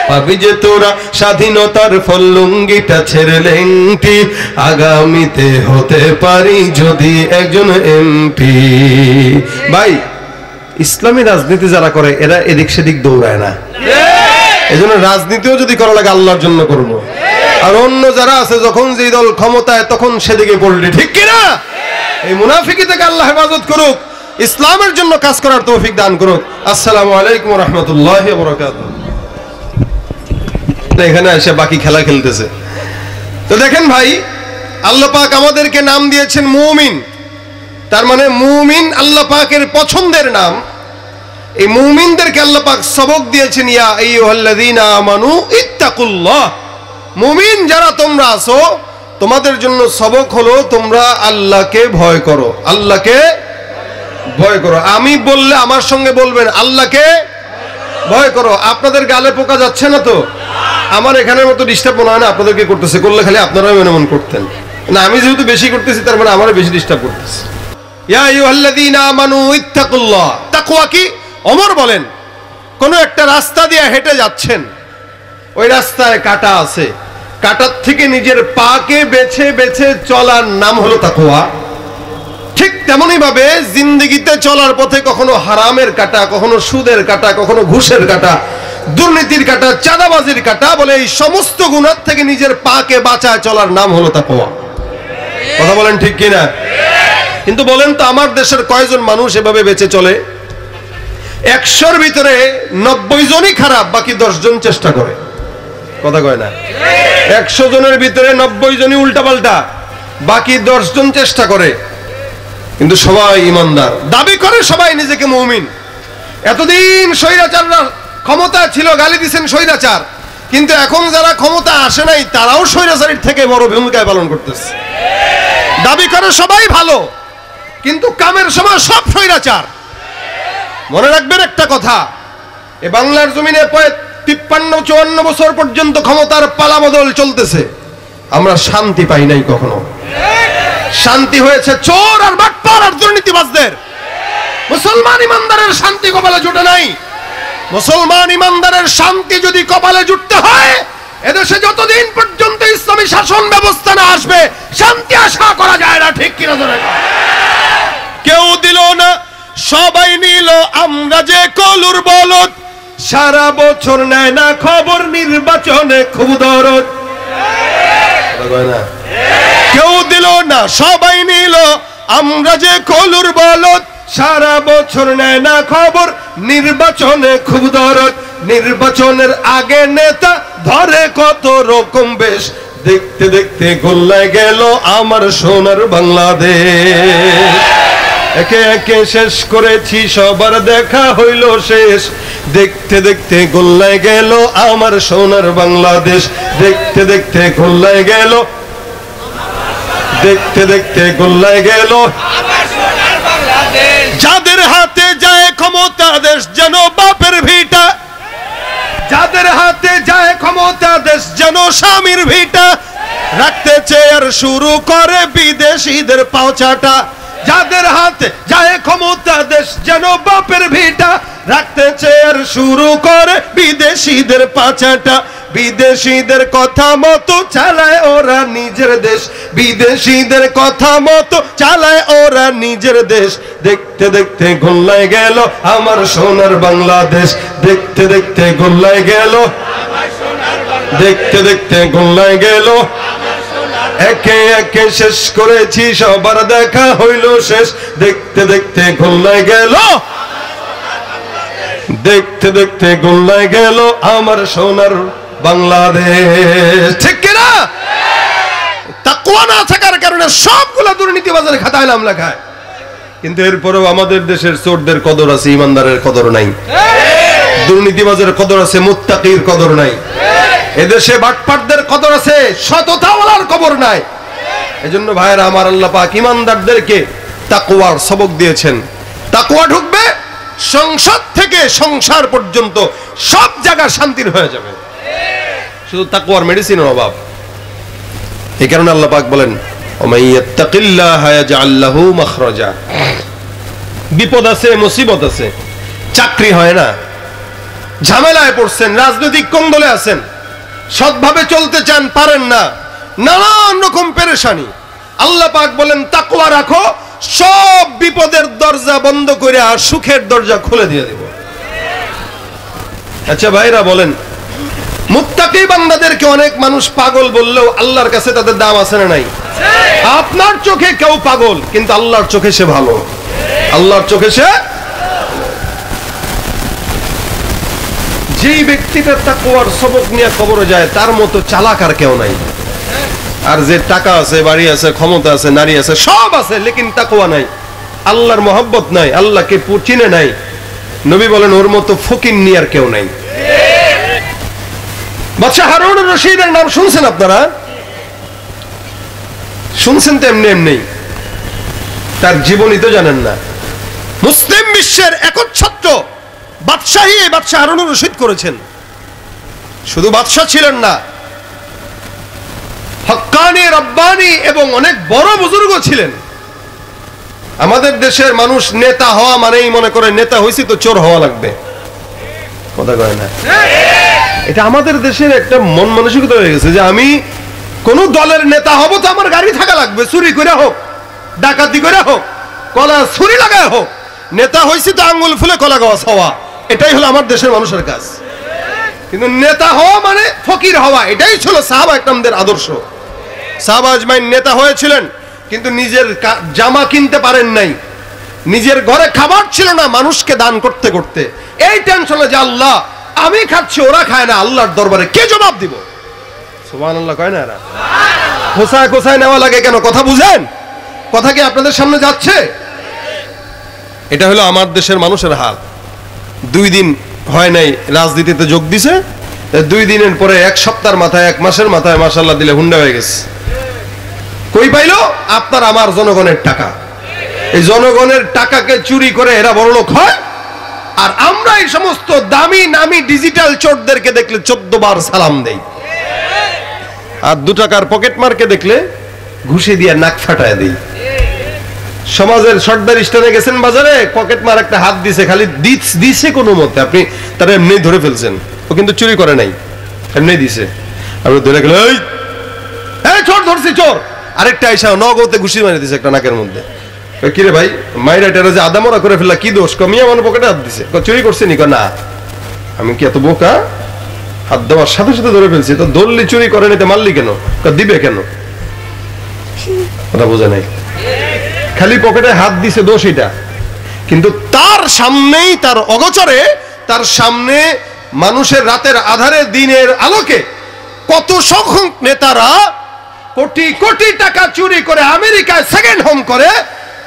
পাবি যে তোরা স্বাধীনতার ফল, লুঙ্গিটা ছেড়ে লেংটি, আগামীতে হতে পারি যদি একজন এমপি। ভাই ইসলামী রাজনীতি যারা করে এরা এদিক সেদিক দৌড়ায় না, এজন্য রাজনীতিও যদি করা লাগে আল্লাহর জন্য করব। আর অন্য যারা আছে যখন যে দল ক্ষমতায় তখন সেদিকে পড়লি, ঠিক কিনা? এই মুনাফিকি থেকে আল্লাহ হেফাজত করুক, ইসলামের জন্য কাজ করার তৌফিক দান করুক। আসসালামু আলাইকুম ওয়া রাহমাতুল্লাহি ওয়া বারাকাতুহু। এখানে এসে বাকি খেলা খেলতেছে। তো দেখেন ভাই, আল্লাহ পাক আমাদেরকে নাম দিয়েছেন মুমিন। তার মানে মুমিন আল্লাহ পাকের পছন্দের নাম। এই মুমিনদেরকে আল্লাহ পাক সবক দিয়েছেন, ইয়া আইয়ুহাল্লাযীনা আমানু ইত্তাকুল্লাহ। মুমিন যারা তোমরা আছো, তোমাদের জন্য সবক হলো তোমরা আল্লাহকে ভয় করো, আল্লাহকে ভয় করো। আমি বললে আমার সঙ্গে বলবেন আল্লাহকে ভয় করো। আপনাদের গালে পোকা যাচ্ছে না তো? আমার এখানের মতো ডিস্টার্ব মনে হয় না আপনাদেরকে করতেছে, করলে খালি আপনারাও মনে করতেন না। আমি যেহেতু বেশি করতেছি তার মানে আমারও বেশি ডিস্টার্ব করতেছে। ইয়া আইয়ুহাল্লাযীনা আমানু ইত্তাকুল্লাহ। তাকওয়া কি? ওমর বলেন, কোন একটা রাস্তা দিয়ে হেঁটে যাচ্ছেন, ওই রাস্তায় কাঁটা আছে, কাঁটার থেকে নিজের পাকে বেছে বেছে চলার নাম হলো তাকওয়া। ঠিক তেমনি ভাবে জিন্দেগিতে চলার পথে কখনো হারামের কাঁটা, কখনো সুদের কাঁটা, কখনো ঘুষের কাঁটা, দুর্নীতির কাঁটা, চাঁদাবাজির কাঁটা, বলে এই সমস্ত গুনাহ থেকে নিজের পাকে বাঁচায় চলার নাম হলো তাকওয়া। কথা বলেন ঠিক কিনা? কিন্তু বলেন তো আমার দেশের কয়জন মানুষ এভাবে বেঁচে চলে? 100-র ভিতরে 90 জনই খারাপ, বাকি 10 জন চেষ্টা করে। কথা কয় না? 100 জনের ভিতরে 90 জনই উল্টাপাল্টা, বাকি 10 জন চেষ্টা করে। কিন্তু সবাই ইমানদার, দাবি করে সবাই নিজেকে মুমিন। এতদিন স্বৈরাচাররা ক্ষমতা ছিল, গালি দিচ্ছেন স্বৈরাচার, কিন্তু এখন যারা ক্ষমতা আসে নাই তারাও স্বৈরাচারের থেকে বড় ভূমিকা পালন করতেছে। দাবি করে সবাই ভালো, কিন্তু কামের সময় সব স্বৈরাচার। মনে রাখবেন একটা কথা, এ বাংলার জমিনে 53-54 বছর পর্যন্ত ক্ষমতার পালাবদল চলতেছে, আমরা শান্তি পাই নাই কখনো। শান্তি হয়েছে চোর আর বাটপার আর দুর্নীতিবাজদের। মুসলমান ইমানদারের শান্তি কপালে জুটে নাই। মুসলমান ইমানদারের শান্তি যদি কপালে জুটতে হয়, এদেশে যতদিন পর্যন্ত ইসলামী শাসন ব্যবস্থা না আসবে শান্তি আশা করা যায় না। ঠিক কিনা? কেউ দিল না, সবাই নিল, আমরা যে কলুর বলদ, সারা বছর নেয় না খবর, নির্বাচনে খুব দরদ। কেউ দিল না, সবাই নিল, আমরা যে কলুর বলদ, সারা বছর নেয় না খবর, নির্বাচনে খুব দরদ। নির্বাচনের আগে নেতা ধরে কত রকম বেশ, দেখতে দেখতে গোল্লায় গেল আমার সোনার বাংলাদেশ। একে একে শেষ করেছি, সবার দেখা হইল শেষ, দেখতে দেখতে গোল্লায় গেল আমার সোনার বাংলাদেশ। দেখতে দেখতে গোল্লায় গেল, দেখতে দেখতে গোল্লায় গেল আমার সোনার বাংলাদেশ। যাদের হাতে যায় ক্ষমতা দেশ যেন বাপের ভিটা, যাদের হাতে যায় ক্ষমতা দেশ যেন স্বামীর ভিটা, রাখতে চেয়ার শুরু করে বিদেশিদের পাওচাটা। যাদের হাতে যায় ক্ষমতা দেশ যেন বাপের ভিটা, রাখতে চেয়ার শুরু করে বিদেশিদের পাচাটা। বিদেশিদের কথা মতো চালায় ওরা নিজের দেশ, বিদেশিদের কথা মতো চালায় ওরা নিজের দেশ। দেখতে দেখতে গোল্লায় গেল আমার সোনার বাংলাদেশ। দেখতে দেখতে গোল্লায় গেল, দেখতে দেখতে গোল্লায় গেল, একে একে শেষ করেছি, সবার দেখা হইল শেষ। দেখতে দেখতে গোল্লায় গেল, দেখতে দেখতে গোল্লায় গেল আমার সোনার বাংলাদেশ। ঠিক কিনা? তাকওয়া না থাকার কারণে সবগুলা দুর্নীতিবাজের খাতায় নাম লেখায়, কিন্তু এরপরেও আমাদের দেশের চোরদের কদর আছে, ইমানদারের কদর নাই। দুর্নীতিবাজের কদর আছে, মুত্তাকির কদর নাই। এদেশে বাটপাটদের কদর আছে, সততাওয়ালার কদর নাই। এজন্য ভাইরা আমার, আল্লাহ পাক ইমানদারদেরকে তাকওয়ার সবক দিয়েছেন। তাকওয়া ঢুকবে সংসদ থেকে সংসার পর্যন্ত সব জায়গা শান্তির হয়ে যাবে। শুধু তাকওয়ার মেডিসিনের অভাব। এই কারণে আল্লাহ পাক বলেন, ওমাইয়াত্তাকিল্লাহা ইয়াজআল লাহু মাখরাজা। বিপদ আছে, মুসিবত আছে, চাকরি হয় না, ঝামেলায় পড়ছেন, রাজনৈতিক কোন্দলে আছেন, সৎভাবে চলতে চান, পারেন না, নানান রকম পেরেশানি। আল্লাহ পাক বলেন তাকওয়া রাখো, সব বিপদের দরজা বন্ধ করে আর সুখের দরজা খুলে দিয়ে দেব। আচ্ছা ভাইরা বলেন, মুত্তাকি বান্দাদেরকে অনেক মানুষ পাগল বললেও আল্লাহর কাছে তাদের দাম আছে না নাই? আপনার চোখে কেউ পাগল, কিন্তু আল্লাহর চোখে সে ভালো। আল্লাহর চোখে সে, যেই ব্যক্তিটা তাকওয়ার সবক নিয়ে কবরে যায় তার মতো চালাক আর কেউ নাই। আর যে টাকা আছে, বাড়ি আছে, ক্ষমতা আছে, নারী আছে, সব আছে, লেকিন তাকওয়া নাই, আল্লাহর মহব্বত নাই, আল্লাহকে চিনে নাই, নবী বলেন ওর মতো ফকিন্নি আর কেউ নাই। বাদশাহ হারুন রশিদের নাম শুনছেন আপনারা? শুনছেন তো এমনি এমনি, তার জীবনী তো জানেন না। মুসলিম বিশ্বের একচ্ছত্র বাদশাহী বাদশাহ হারুন রশিদ করেছেন। শুধু বাদশাহ ছিলেন না, হক্কানি, রব্বানি এবং অনেক বড় বুজুর্গ ছিলেন। আমাদের দেশের মানুষ নেতা হওয়া মানেই মনে করে নেতা হইছি তো চোর হওয়া লাগবে, কথা কয় না? এটা আমাদের দেশের একটা মন মানসিকতা হয়ে গেছে যে আমি কোন দলের নেতা হব তো আমার গাড়ি থাকা লাগবে, চুরি করে হোক, ডাকাতি করে হোক, কলা ছুরি লাগায় হোক, নেতা হইছি তো আঙ্গুল ফুলে কলা গাছ হওয়া, এটাই হলো আমার দেশের মানুষের কাজ। কিন্তু নেতা হওয়া মানে ফকির হওয়া, এটাই ছিল সাহাবা একরামদের আদর্শ। সাহাবা আজমাইন নেতা হয়েছিলেন কিন্তু নিজের জামা কিনতে পারেন নাই, নিজের ঘরে খাবার ছিল না, মানুষকে দান করতে করতে এই টেনশনে যে আল্লাহ আমি খাচ্ছি ওরা খায় না, আল্লাহর দরবারে কে জবাব দিব? সুবহানাল্লাহ কয় না? এরা কোথায় কোথায় নেওয়া লাগে কেন? কথা বুঝেন? কথা কি আপনাদের সামনে যাচ্ছে? এটা হলো আমার দেশের মানুষের হাল। 2 দিন হয় নাই রাজনীতিতে যোগ দিছে, 2 দিনের পরে 1 সপ্তাহের মাথায় 1 মাসের মাথায় মাশাআল্লাহ দিলে হুন্ডা হয়ে গেছে। কই পাইলো? আপনার আমার জনগণের টাকা। এই জনগণের টাকাকে চুরি করে এরা বড়লোক হয়, আর আমরা এই সমস্ত দামি নামি ডিজিটাল চোরদেরকে দেখলে 14 বার সালাম দেই, আর 2 টাকার পকেট মারকে দেখলে ঘুষি দিয়ে নাক ফাটায় দেই। সমাজের সর্দার স্টানে গেছেন বাজারে, পকেট মার একটা হাত দিছে, খালি দিছে কোনো মতে, আপনি তারা এমনি ধরে ফেলছেন, ও কিন্তু চুরি করে নাই, এমনি দিছে। আপনি ধরে গেলে এই চোর ধরছি চোর, আরেকটা আইসা নগদে ঘুষি মারি দিছে একটা নাকের মধ্যে। কিরে ভাই মাইরা টেরা যে আদামরা করে ফেললা, কি দোষ? কমিয়া মানে পকেটে হাত দিছে, চুরি করছে নি? না, আমি কি এত বোকা? হাত দেওয়ার সাথে সাথে ধরে ফেলছি। তো ধরলি চুরি করে নিতে মারলি কেন? দিবে কেন? ওটা বোঝা নাই, খালি পকেটে হাত দিছে, দোষ এটা। কিন্তু তার সামনেই, তার অগোচরে, তার সামনে মানুষের রাতের আধারে দিনের আলোকে কত সংখ্যক নেতারা কোটি কোটি টাকা চুরি করে আমেরিকায় সেকেন্ড হোম করে,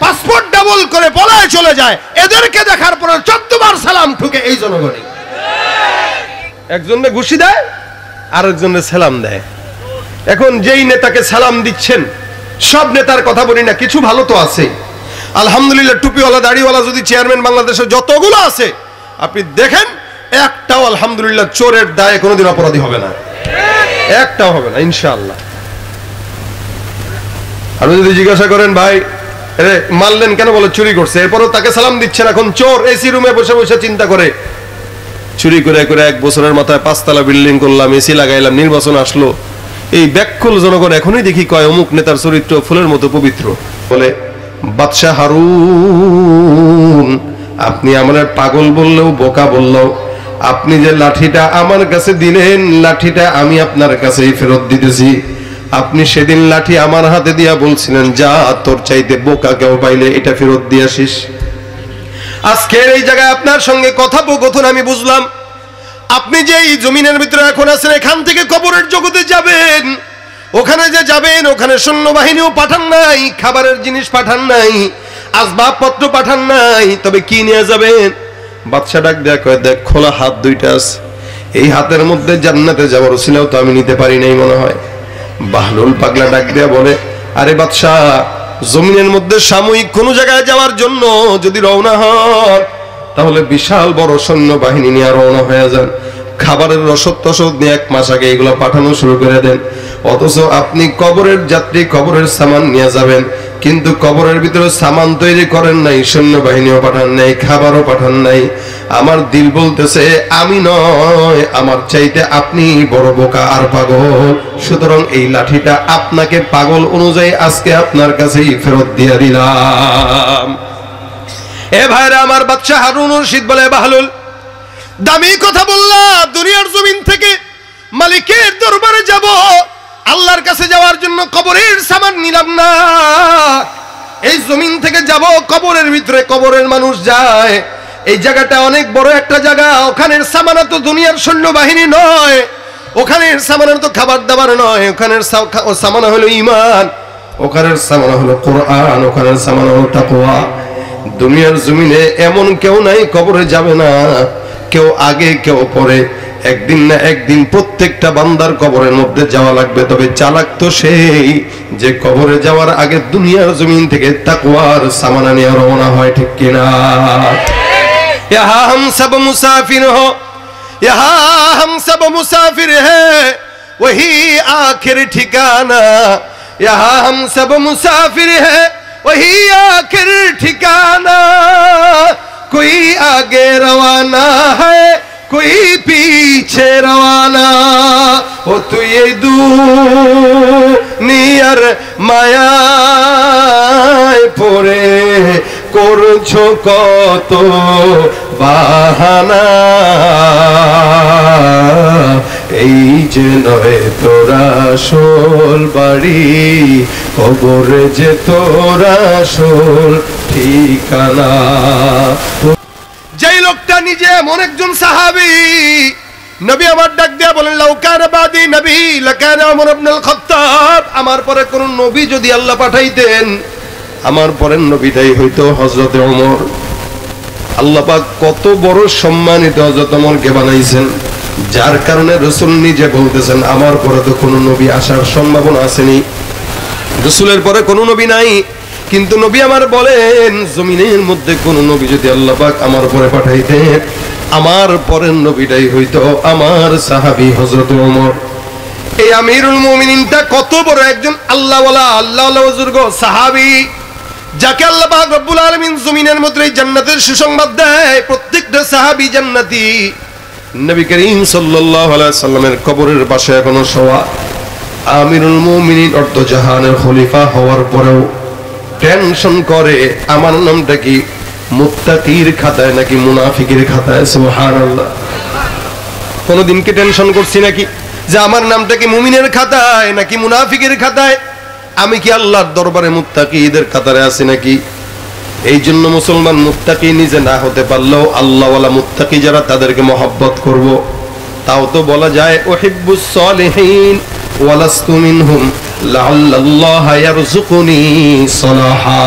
পাসপোর্ট ডাবল করে পলায় চলে যায়। এদেরকে দেখার পরে 14 বার সালাম ঠুকে এই জনগণই। একজনে ঘুষি দেয়, আরেকজনে সালাম দেয়। এখন যেই নেতাকে সালাম দিচ্ছেন, সব নেতার কথা বলি না, কিছু ভালো তো আছে আলহামদুলিল্লাহ। টুপিওয়ালা দাড়িওয়ালা যদি চেয়ারম্যান বাংলাদেশে যতগুলো আছে আপনি দেখেন, একটাও আলহামদুলিল্লাহ চোরের দায়ে কোনোদিন অপরাধী হবে না, একটাও হবে না ইনশাআল্লাহ। আপনি যদি জিজ্ঞাসা করেন ভাই মারলেন কেন, বলে চুরি করছে, এরপরও তাকে সালাম দিচ্ছেন। এখন চোর এসি রুমে বসে বসে চিন্তা করে, চুরি করে করে 1 বছরের মাথায় 5 তলা বিল্ডিং করলাম, এসি লাগাইলাম, নির্বাচন আসলো, এই ব্যাকুল জনগণ এখনই দেখি কয় অমুক নেতার চরিত্র ফুলের মতো পবিত্র। বলে বাদশাহ হারুন, আপনি আমার পাগল বললেও বোকা বললেও, আপনি যে লাঠিটা আমার কাছে দিলেন, লাঠিটা আমি আপনার কাছেই ফেরত দিতেছি। আপনি সেদিন লাঠি আমার হাতে দিয়া বলছিলেন, যা তোর চাইতে বোকা কেউ পাইলে এটা ফেরত দিয়ে আসিস। আজকের এই জায়গায় আপনার সঙ্গে কথোপকথন আমি বুঝলাম, আপনি যে এই জমিনের ভিতরে এখন আছেন, এখান থেকে কবরের জগতে যাবেন। ওখানে যে যাবেন, ওখানে সৈন্যবাহিনীও পাঠান নাই, খাবারের জিনিস পাঠান নাই, আসবাবপত্র পাঠান নাই, তবে কি নিয়ে যাবেন? বাদশা ডাক দেয়া কয়, দেখ খোলা হাত 2টা আছে, এই হাতের মধ্যে জান্নাতে যাওয়ার উসিলাও তো আমি নিতে পারি নাই মনে হয়। বাহলুল পাগলা ডাক দেয়া বলে, আরে বাদশা, জমিনের মধ্যে সাময়িক কোন জায়গায় যাওয়ার জন্য যদি রওনা হন, তাহলে বিশাল বড় সৈন্য বাহিনী নিয়ে রওনা হয়ে যান। খাবারের রসদ টসদ নিয়ে 1 মাস আগে এগুলো পাঠানো শুরু করে দেন। অথচ আপনি কবরের যাত্রী, কবরের সামান নিয়ে যাবেন, কিন্তু কবরের ভিতরে সামান তৈরি করেন নাই, সৈন্যবাহিনীও পাঠান নাই, খাবারও পাঠান নাই। আমার দিল বলতেছে আমি নয়, আমার চাইতে আপনি বড় বোকা আর পাগল। সুতরাং এই লাঠিটা আপনাকে পাগল অনুযায়ী আজকে আপনার কাছেই ফেরত দিয়ে দিলাম। এ ভাইরা আমার, বাদশা হারুন রশিদ বলে, বাহলুল দামি কথা বললাম, দুনিয়ার জমিন থেকে মালিকের দরবারে যাব, আল্লাহর কাছে যাওয়ার জন্য কবরের সামান নিলাম না। এই জমিন থেকে যাব, কবরের ভিতরে কবরের মানুষ যায়, এই জায়গাটা অনেক বড় একটা জায়গা। ওখানের সামানা তো দুনিয়ার সৈন্যবাহিনী নয়, ওখানের সামানা তো খাবার দাবার নয়, ওখানের সামানা হলো ঈমান, ওখানের সামানা হলো কোরআন, ওখানের সামানা হলো তাকওয়া। দুনিয়ার জমিনে এমন কেউ নাই কবরে যাবে না, কেউ আগে কেউ পরে, একদিন না একদিন প্রত্যেকটা বান্দার কবরের মধ্যে যাওয়া লাগবে। তবে চালাক তো সেই যে কবরে যাওয়ার আগে দুনিয়ার জমিন থেকে তাকওয়ার সামানা নিয়ে রওনা হয়, ঠিক কিনা? यहाँ हम सब मुसाफिर हो, यहाँ हम सब मुसाफिर है, वही आखिर ठिकाना। यहाँ हम सब मुसाफिर है, वही आखिर ठिकाना। कोई आगे रवाना है, कोई पीछे रवाना। ओ तू ये दुनियार मायाয় পড়ে করছো কত বাহানা। এই যে নয় তোরা আসল বাড়ি, কবরে যে তোরা আসল ঠিকানা। যেই লোকটা নিজে এমন একজন সাহাবী, নবী আমার ডাক দিয়া বলেন, লাউ কানা বাদি নবী লাকানা ওমর ইবনুল খাত্তাব। আমার পরে কোন নবী যদি আল্লাহ পাঠাইতেন, আমার পরের নবীটাই হইতো হযরত ওমর। আল্লাহ পাক কত বড় সম্মানিত হযরত ওমরকে বানাইছেন, যার কারণে রাসূল নিজে বলতেছেন, আমার পরে তো কোনো নবী আসার সম্ভাবনা আসেনি, রাসূলের পরে কোনো নবী নাই। কিন্তু নবী আমার বলেন, জমিনের মধ্যে কোন নবী যদি আল্লাহ পাক আমার পরে পাঠাইতেন, আমার পরের নবীটাই হইতো আমার সাহাবী হযরত ওমর। এই আমিরুল মুমিনিনটা কত বড় একজন আল্লাহওয়ালা, আল্লাহওয়ালা বুজুর্গ সাহাবী, যাকে আল্লাহ পাক রব্বুল আলামিন জমিনের মধ্যে জান্নাতের সুসংবাদ দেয়। প্রত্যেকটা সাহাবী জান্নাতি। নবী করিম সাল্লাল্লাহু আলাইহি সাল্লামের কবরের পাশে এখনো শোয়া। আমিরুল মুমিনিন অর্ধ জাহানের খলিফা হওয়ার পরেও টেনশন করে, আমার নামটা কি মুত্তাকির খাতায় নাকি মুনাফিকের খাতায়? সুবহানাল্লাহ। কোনদিন কি টেনশন করছি নাকি যে আমার নামটা কি মুমিনের খাতায় নাকি মুনাফিকের খাতায়? আমি কি আল্লাহর দরবারে মুত্তাকিদের কাতারে আছি নাকি? এই জন্য মুসলমান মুত্তাকি নিজে না হতে পারলেও আল্লাহওয়ালা মুত্তাকি যারা, তাদেরকে মহব্বত করব। তাও তো বলা যায়, উহিব্বুস সালিহিন ওয়ালাস্তু মিনহুম লাআল্লাল্লাহা ইয়ারযুকুনি সালাহা।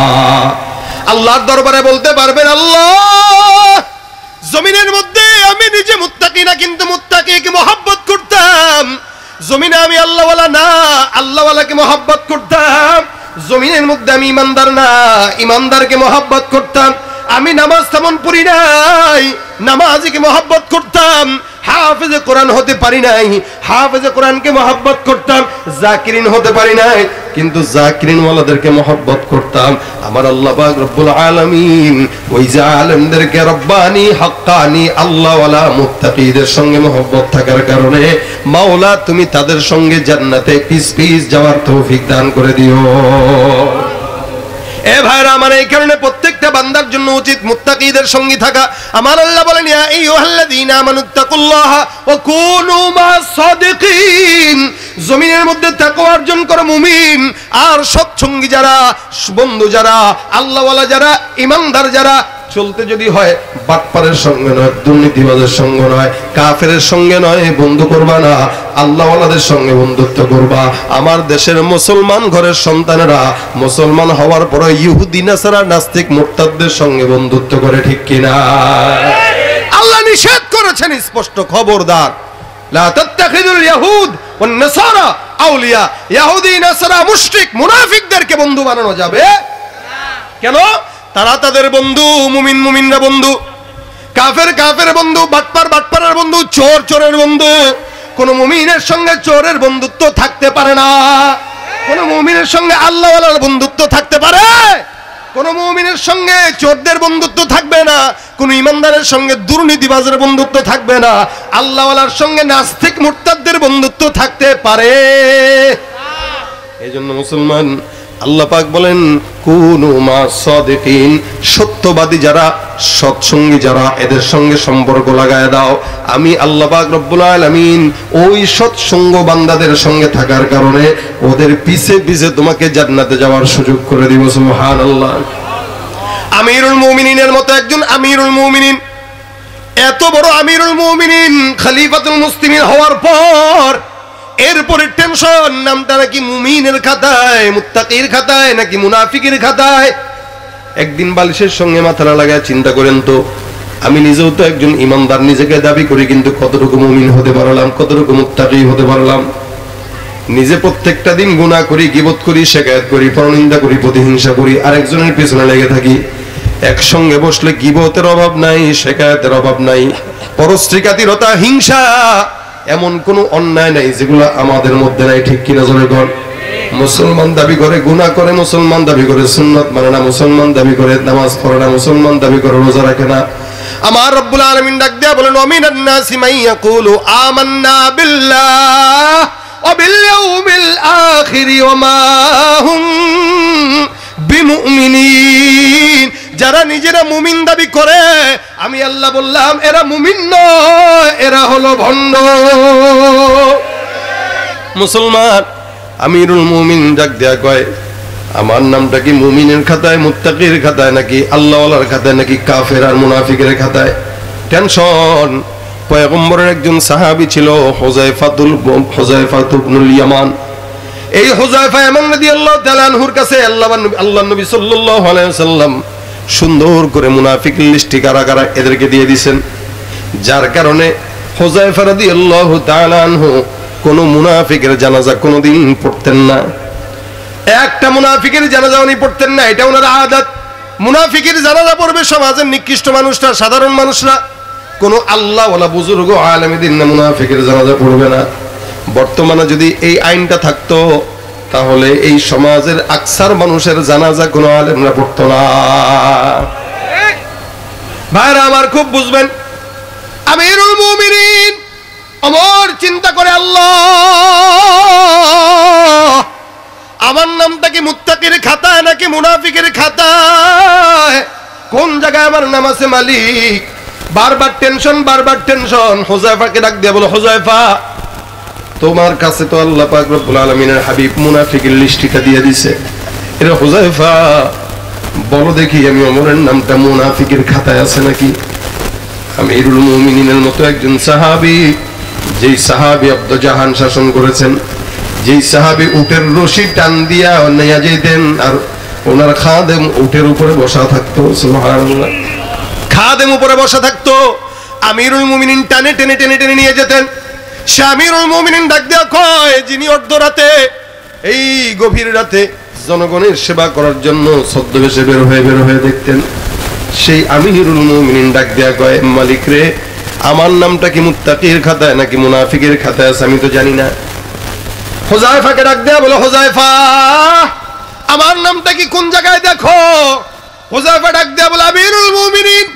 আল্লাহর দরবারে বলতে পারবেন, আল্লাহ জমিনের মধ্যে আমি নিজে মুত্তাকি না, কিন্তু মুত্তাকিকে মহব্বত করতাম। জমিনে আমি আল্লাহওয়ালা না, আল্লাহওয়ালাকে মহব্বত করতাম। জমিনের মধ্যে আমি ইমানদার না, ইমানদারকে মহব্বত করতাম। আমি নামাজ তেমন পড়ি নাই, নামাজিকে মহব্বত করতাম। হাফেজে কোরআন হতে পারি নাই, হাফেজে কোরআনকে মহব্বত করতাম। জাকিরিন হতে পারি নাই, কিন্তু জাকিরিন ওয়ালাদেরকে মহব্বত করতাম। আমার আল্লাহ পাক রব্বুল আলামিন ওই যে আলেমদেরকে রব্বানি হাক্কানি আল্লাহওয়ালা মুত্তাকিদের সঙ্গে মহব্বত থাকার কারণে, মাওলা তুমি তাদের সঙ্গে জান্নাতে পিস পিস যাওয়ার তৌফিক দান করে দিও। এ ভাইরা আমার, এই কারণে প্রত্যেকটা বান্দার জন্য উচিত মুত্তাকিদের সঙ্গে থাকা। আমার আল্লাহ বলেন, ইয়া আইয়ুহাল্লাযীনা আমানুত্তাকুল্লাহা ওয়া কুনু মা'আস সাদিকিন। জমিনের মধ্যে তাকওয়া অর্জন করো মুমিন, আর সৎসঙ্গী যারা, বন্ধু যারা, আল্লাহওয়ালা যারা, ইমানদার যারা, চলতে যদি হয় বাটপারের সঙ্গে নয়, দুর্নীতিবাদের সঙ্গে নয়, কাফেরের সঙ্গে নয়, বন্ধু করবা না, আল্লাহওয়ালাদের সঙ্গে বন্ধুত্ব করবা। আমার দেশের মুসলমান ঘরের সন্তানেরা মুসলমান হওয়ার পরে ইহুদি নাসারা নাস্তিক মুরতাদদের সঙ্গে বন্ধুত্ব করে, ঠিক কিনা? আল্লাহ নিষেধ করেছেন স্পষ্ট, খবরদার, লা তাত্তাখিযুল ইয়াহুদ ওয়ান নাসারা আউলিয়া। ইহুদি নাসারা মুশরিক মুনাফিকদেরকে বন্ধু বানানো যাবে না। কেন? তারা তাদের বন্ধু, মুমিন মুমিনরা বন্ধু, কাফের কাফের বন্ধু, বাটপার বাটপারের বন্ধু, চোর চোরের বন্ধু। কোন মুমিনের সঙ্গে চোরের বন্ধুত্ব থাকতে পারে না। কোন মুমিনের সঙ্গে আল্লাহওয়ালার বন্ধুত্ব থাকতে পারে? কোন মুমিনের সঙ্গে চোরদের বন্ধুত্ব থাকবে না। কোন ইমানদারের সঙ্গে দুর্নীতিবাজের বন্ধুত্ব থাকবে না। আল্লাহওয়ালার সঙ্গে নাস্তিক মুরতাদদের বন্ধুত্ব থাকতে পারে? এই জন্য মুসলমান, আল্লাহ পাক বলেন, কুনু মা'আস সাদিকিন। সত্যবাদী যারা, সৎসঙ্গী যারা, এদের সঙ্গে সম্পর্ক লাগায় দাও। আমি আল্লাহ পাক রব্বুল আলামিন ওই সৎসঙ্গ বান্দাদের সঙ্গে থাকার কারণে ওদের পিছে পিছে তোমাকে জান্নাতে যাওয়ার সুযোগ করে দিব। সুবহানাল্লাহ। আমিরুল মুমিনিনের মতো একজন আমিরুল মুমিনিন, এত বড় আমিরুল মুমিনিন, খলিফাতুল মুসলিমিন হওয়ার পর এরপরে টেনশন, নামটা নাকি মুমিনের খাতায়, মুত্তাকির খাতায় নাকি মুনাফিকের খাতায়। একদিন বালিশের সঙ্গে মাথাটা লাগায় চিন্তা করেন তো, আমি নিজেও তো একজন ইমানদার নিজেকে দাবি করি, কিন্তু কতটুকু মুমিন হতে পারলাম, কতটুকু মুত্তাকি হতে পারলাম? নিজে প্রত্যেকটা দিন গুনাহ করি, গীবত করি, শিকায়াত করি, পরনিন্দা করি, প্রতিহিংসা করি, আরেকজনের পিছনে লেগে থাকি। একসঙ্গে বসলে গীবতের অভাব নাই, শিকায়াতের অভাব নাই, পরস্ত্রীকাতিরতা, হিংসা, এমন কোন অন্যায় নাই যেগুলো আমাদের মধ্যে নাই। ঠিক কিনা জোরে বল? মুসলমান দাবি করে গুনাহ করে, মুসলমান দাবি করে সুন্নাত মানে না, মুসলমান দাবি করে নামাজ পড়ে না, মুসলমান দাবি করে রোজা রাখে না। আমার রব্বুল আলামিন ডাক দেয়া বলেন, ওয়ামিনান নাসি মান ইয়াকুলু আমান্না বিল্লাহ ওয়া বিল ইয়াউমিল আখির ওয়া মা হুম বিমুমিনিন। যারা নিজেরা মুমিন দাবি করে, আমি আল্লাহ বললাম এরা মুমিন নয়, এরা হলো ভণ্ড। মুসলমান আমিরুল মুমিন ডাক দেয়া কয়, আমার নামটা কি মুমিনের খাতায়, মুত্তাকির খাতায়, নাকি আল্লাহওয়ালার খাতায়, নাকি কাফের আর মুনাফিকের খাতায়? টেনশন। পয়গম্বরের একজন সাহাবী ছিল হুযায়ফা ইবনুল ইয়ামান। এই হুযায়ফা ইয়ামান রাদিয়াল্লাহু তাআলা আনহুর কাছে আল্লাহর নবী সাল্লাল্লাহু আলাইহি ওয়াসাল্লাম সুন্দর করে মুনাফিকের লিস্টি কারা কারা এদেরকে দিয়ে দিয়েছেন, যার কারণে হুযায়ফা রাদিয়াল্লাহু তাআলা আনহু কোন মুনাফিকের জানাজা কোনোদিন পড়তেন না। একটা মুনাফিকের জানাজা উনি পড়তেন না, এটা ওনার আদত। মুনাফিকের জানাজা পড়বে সমাজের নিকৃষ্ট মানুষরা, সাধারণ মানুষরা, কোন আল্লাহ ওয়ালা বুজুর্গ আলেমে দিন না মুনাফিকের জানাজা পড়বে না। বর্তমানে যদি এই আইনটা থাকতো, তাহলে এই সমাজের আকসার মানুষের জানাজা কোন আলেমরা পড়তো না। ভাইরা আমার খুব বুঝবেন, আমিরুল মুমিনিন ওমর চিন্তা করে, আল্লাহ আমার নামটা কি মুত্তাকির খাতায় নাকি মুনাফিকের খাতায়? কোন জায়গায় আমার নাম আছে মালিক? বারবার টেনশন, বারবার টেনশন। হুযায়ফাকে ডাক দিয়ে বলো, হুযায়ফা তোমার কাছে তো আল্লাহ পাক রব্বুল আলামিনের হাবিব মুনাফিকের লিস্টিটা দিয়ে দিয়েছে। এরা হুযায়ফা বলো দেখি, আমি ওমরের নামটা মুনাফিকের খাতায় আছে নাকি? আমিরুল মুমিনিনের মতো একজন সাহাবী, যেই সাহাবী আব্দ জাহান শাসন করেছেন, যেই সাহাবী উটের রশি টান দিয়া নিয়ে যেতেন, আর ওনার খাদেম উটের উপরে বসা থাকতো। সুবহানাল্লাহ, খাদেম উপরে বসা থাকতো, আমিরুল মুমিনিন টানে টেনে টেনে টেনে নিয়ে যেতেন। সে আমিরুল মুমিনিন ডাক দেয়া কয়, যিনি অর্ধরাতে, এই গভীর রাতে জনগণের সেবা করার জন্য ছদ্মবেশে বের হয়ে দেখতেন, সেই আমিরুল মুমিনিন ডাক দেয়া কয়, মালিক রে, আমার নামটা কি মুত্তাকির খাতায় নাকি মুনাফিকের খাতায় আছে আমি তো জানি না। হুযায়ফাকে ডাক দেয়া বলে, হুযায়ফা আমার নামটা কি কোন জায়গায় দেখো? হুযায়ফা ডাক দেয়া বলে, আমিরুল মুমিনিন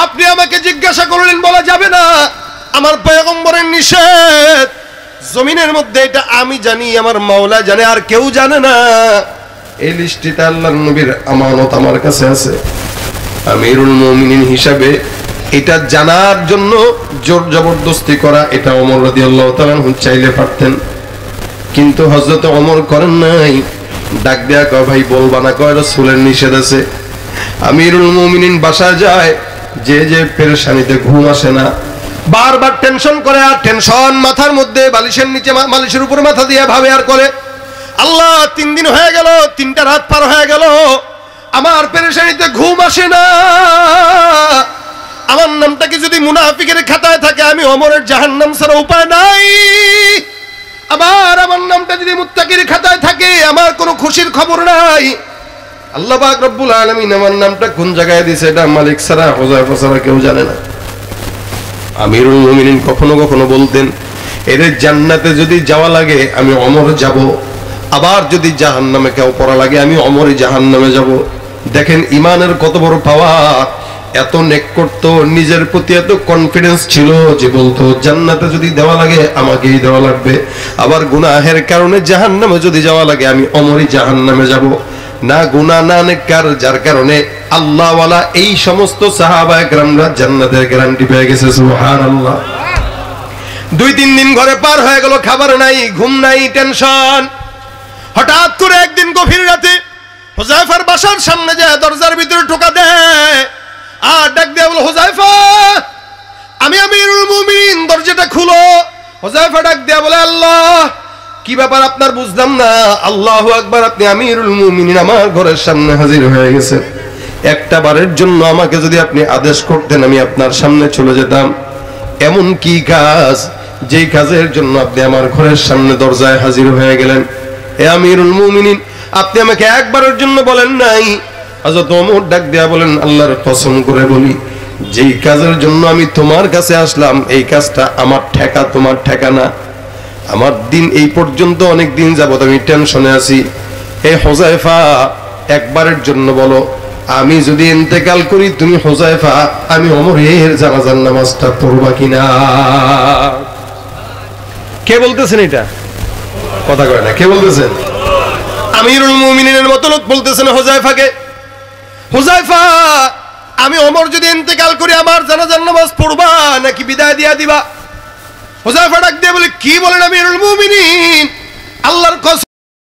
আপনি আমাকে জিজ্ঞাসা করলেন, বলা যাবে না, আমার পয়গম্বরের নিষেধ। জমিনের মধ্যে এটা আমি জানি, আমার মাওলা জানে, আর কেউ জানে না। এই লিস্টিতে আল্লাহর নবীর আমানত আমার কাছে আছে। আমিরুল মুমিনিন হিসাবে এটা জানার জন্য জোর জবরদস্তি করা, এটা ওমর রাদিয়াল্লাহু তাআলা চাইলে পারতেন, কিন্তু হযরত ওমর করেন নাই। ডাক দেয়া কয়, ভাই বলবা না? কয় রাসূলের নিষেধ আছে। আমিরুল মুমিনিন বাসায় যায়, যে পেরেশানিতে ঘুম আসে না, বারবার টেনশন করে, আর টেনশন মাথার মধ্যে, বালিশের নিচে, বালিশের উপরে মাথা দিয়ে ভাবে আর করে, আল্লাহ 3 দিন হয়ে গেল, 3টা রাত পার হয়ে গেল, আমার পেরেশানিতে ঘুম আসে না। আমার নামটা কি যদি মুনাফিকের খাতায় থাকে, আমি ওমরের জাহান্নাম ছাড়া উপায় নাই। আমার নামটা যদি মুত্তাকির খাতায় থাকে, আমার কোনো খুশির খবর নাই। আল্লাহ পাক রব্বুল আলামিন আমার নামটা কোন জায়গায় দিয়েছে, এটা মালিক ছাড়া, হুযায়ফা ছাড়া কেউ জানে না। আমিরুল মুমিনিন কখনো কখনো বলতেন, এদের জান্নাতে যদি যাওয়া লাগে আমি ওমর যাব, আবার যদি জাহান্নামে কেউ পড়া লাগে আমি ওমরই জাহান্নামে যাব। দেখেন ইমানের কত বড় পাওয়ার। এত নেক করতো, নিজের প্রতি এত কনফিডেন্স ছিল যে বলতো জান্নাতে যদি দেওয়া লাগে আমাকেই দেওয়া লাগবে, আবার গুনাহের কারণে জাহান্নামে যদি যাওয়া লাগে আমি ওমরই জাহান্নামে যাব। না গুনাহ না নেককার, যার কারণে আল্লাহওয়ালা এই সমস্ত সাহাবায়ে কেরামরা জান্নাতের গ্যারান্টি পেয়ে গেছে। সুবহানাল্লাহ। 2-3 দিন ঘরে পার হয়ে গেল, খাবার নাই, ঘুম নাই, টেনশন। হঠাৎ করে একদিন গভীর রাতে হুযায়ফার বাসার সামনে যায় দরজার ভিতরে টোকা দেয়, আর ডাক দেয়া বলে, হুযায়ফা আমি আমিরুল মুমিনিন, দরজাটা খুলো। হুযায়ফা ডাক দেয়া বলে, আল্লাহ কি ব্যাপার আপনার বুঝলাম না। আল্লাহু আকবার, আপনি আমিরুল মুমিনিন আমার ঘরের সামনে হাজির হয়ে গেছেন। একটা বারের জন্য আমাকে যদি আপনি আদেশ করতেন আমি আপনার সামনে চলে যেতাম। এমন কি কাজ যেই কাজের জন্য আপনি আমার ঘরের সামনে দরজায় হাজির হয়ে গেলেন? হে আমিরুল মুমিনিন, আপনি আমাকে একবারের জন্য বলেন নাই? হযরত ওমর ডাক দেয়া বলেন, আল্লাহর কসম করে বলি, যেই কাজের জন্য আমি তোমার কাছে আসলাম এই কাজটা আমার ঠেকা, তোমার ঠেকা না। আমার দিন এই পর্যন্ত অনেক দিন যাবত আমি টেনশনে আছি। হে হুযায়ফা, একবারের জন্য বলো, আমি যদি ইন্তেকাল করি তুমি হুযায়ফা আমি ওমরের জানাজার নামাজটা পড়বা কিনা? কে বলতেছেন এটা? কথা কয় না। কে বলতেছেন? আমিরুল মুমিনিনের মতো লোক বলতেছেন হুযায়ফাকে, হুযায়ফা আমি ওমর যদি ইন্তেকাল করি আমার জানাজার নামাজ পড়বা নাকি বিদায় দিয়া দিবা? হুযায়ফা ডাক দিয়ে বলে, কি বলেন আমিরুল মুমিনিন, আল্লাহর কসম